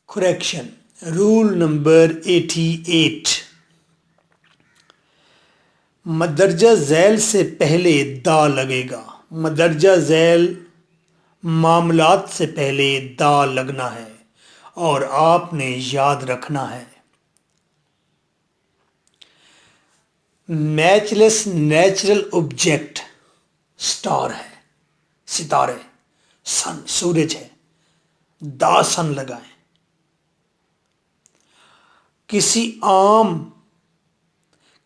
Correction. Rule number 88. مدرجہ ذیل سے پہلے دا لگے گا. مدرجہ ذیل معاملات سے پہلے دا لگنا ہے اور آپ نے یاد رکھنا ہے. میچ لیس نیچرل آبجیکٹ سٹار ہے، ستارے، سن، سورج ہے. دا سن لگائیں.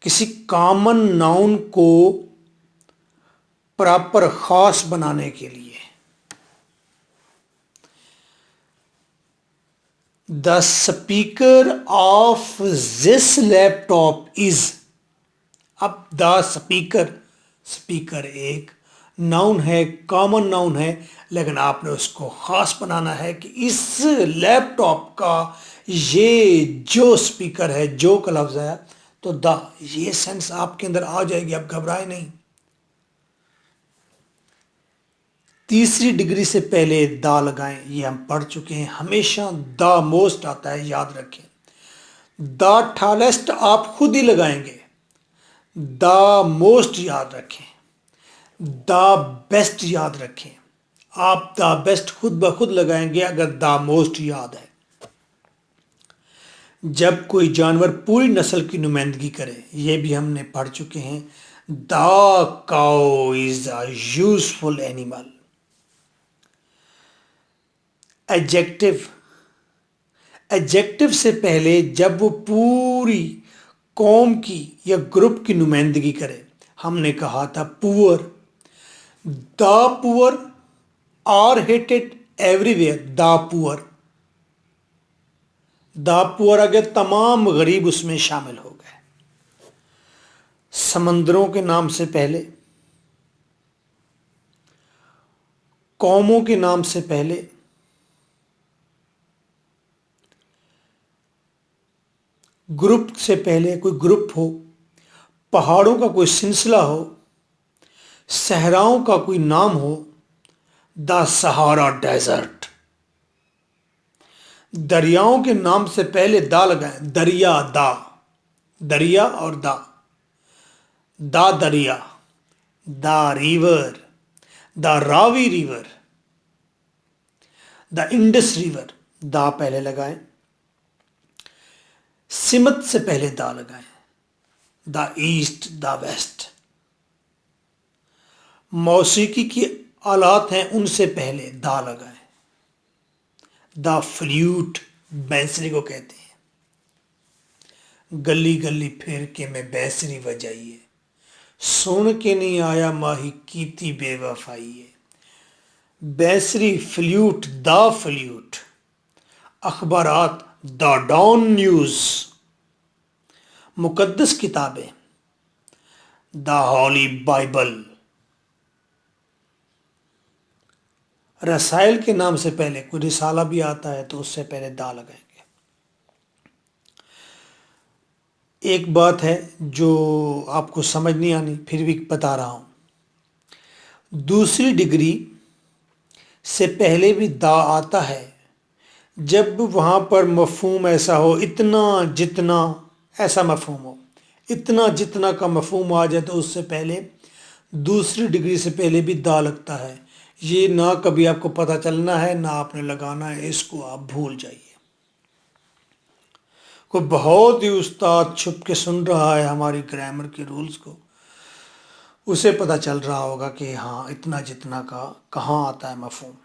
کسی کامن ناؤن کو پراپر خاص بنانے کے لیے the speaker of this laptop ٹاپ از. اب دا اسپیکر ایک ناؤن ہے، کامن ناؤن ہے، لیکن آپ نے اس کو خاص بنانا ہے کہ اس لیپ ٹاپ کا یہ جو اسپیکر ہے، جو کا لفظ ہے، تو دا یہ سینس آپ کے اندر آ جائے گی. آپ گھبرائیں نہیں. تیسری ڈگری سے پہلے دا لگائیں، یہ ہم پڑھ چکے ہیں. ہمیشہ دا موسٹ آتا ہے، یاد رکھیں. دا ٹالسٹ آپ خود ہی لگائیں گے. دا موسٹ یاد رکھیں. دا بیسٹ یاد رکھیں. آپ دا بیسٹ خود بخود لگائیں گے اگر دا موسٹ یاد ہے. جب کوئی جانور پوری نسل کی نمائندگی کرے، یہ بھی ہم نے پڑھ چکے ہیں. دا کاؤ از اے یوزفل اینیمل. ایڈجیکٹو سے پہلے جب وہ پوری قوم کی یا گروپ کی نمائندگی کرے، ہم نے کہا تھا پور. دا پور آر ہیٹڈ ایوری ویئر. دا پور، دا پور اگر تمام غریب اس میں شامل ہو گئے. سمندروں کے نام سے پہلے، قوموں کے نام سے پہلے، گروپ سے پہلے کوئی گروپ ہو، پہاڑوں کا کوئی سلسلہ ہو، صحراؤں کا کوئی نام ہو. دا سہارا ڈیزرٹ. دریاؤں کے نام سے پہلے دا لگائیں. دریا اور دا دریا، the river, the Ravi river, the Indus river. The پہلے لگائیں. سمت سے پہلے دا لگائیں. The east, the west. موسیقی کی آلات ہیں، ان سے پہلے دا لگائیں. دا فلیوٹ بینسری کو کہتے ہیں. گلی گلی پھر کے میں بینسری بجائیے، سن کے نہیں آیا ماہی کیتی بے وفائی ہے. بینسری، فلیوٹ، دا فلیوٹ. اخبارات، دا ڈان نیوز. مقدس کتابیں، دا ہولی بائبل. رسائل کے نام سے پہلے کوئی رسالہ بھی آتا ہے تو اس سے پہلے دا لگائیں گے. ایک بات ہے جو آپ کو سمجھ نہیں آنی، پھر بھی بتا رہا ہوں. دوسری ڈگری سے پہلے بھی دا آتا ہے جب وہاں پر مفہوم ایسا ہو، اتنا جتنا، ایسا مفہوم ہو. اتنا جتنا کا مفہوم آ جائے تو اس سے پہلے دوسری ڈگری سے پہلے بھی دا لگتا ہے. یہ نہ کبھی آپ کو پتہ چلنا ہے، نہ آپ نے لگانا ہے. اس کو آپ بھول جائیے. کوئی بہت ہی استاد چھپ کے سن رہا ہے ہماری گرامر کے رولز کو، اسے پتہ چل رہا ہوگا کہ ہاں اتنا جتنا کا کہاں آتا ہے مفہوم.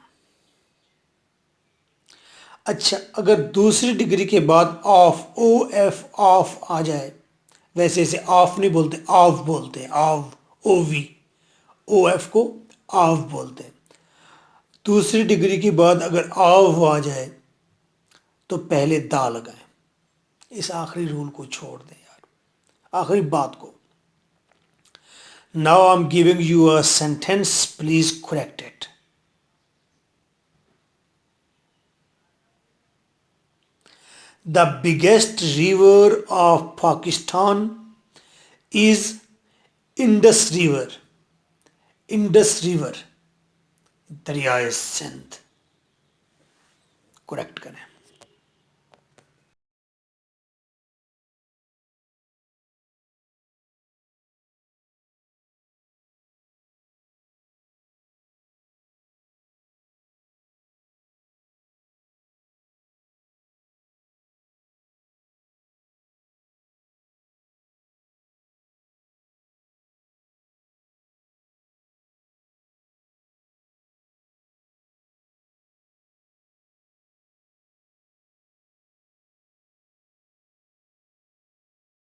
اچھا، اگر دوسری ڈگری کے بعد آف، او ایف، آف آ جائے، ویسے اسے آف نہیں بولتے، آف بولتے ہیں. آو، او وی، او ایف کو آف بولتے ہیں. دوسری ڈگری کے بعد اگر آو آ جائے تو پہلے دا لگائیں. اس آخری رول کو چھوڑ دیں یار، آخری بات کو. Now I'm giving you a sentence, please correct it. The biggest river of Pakistan is Indus River. Indus River, دریائے سندھ. کریکٹ کریں.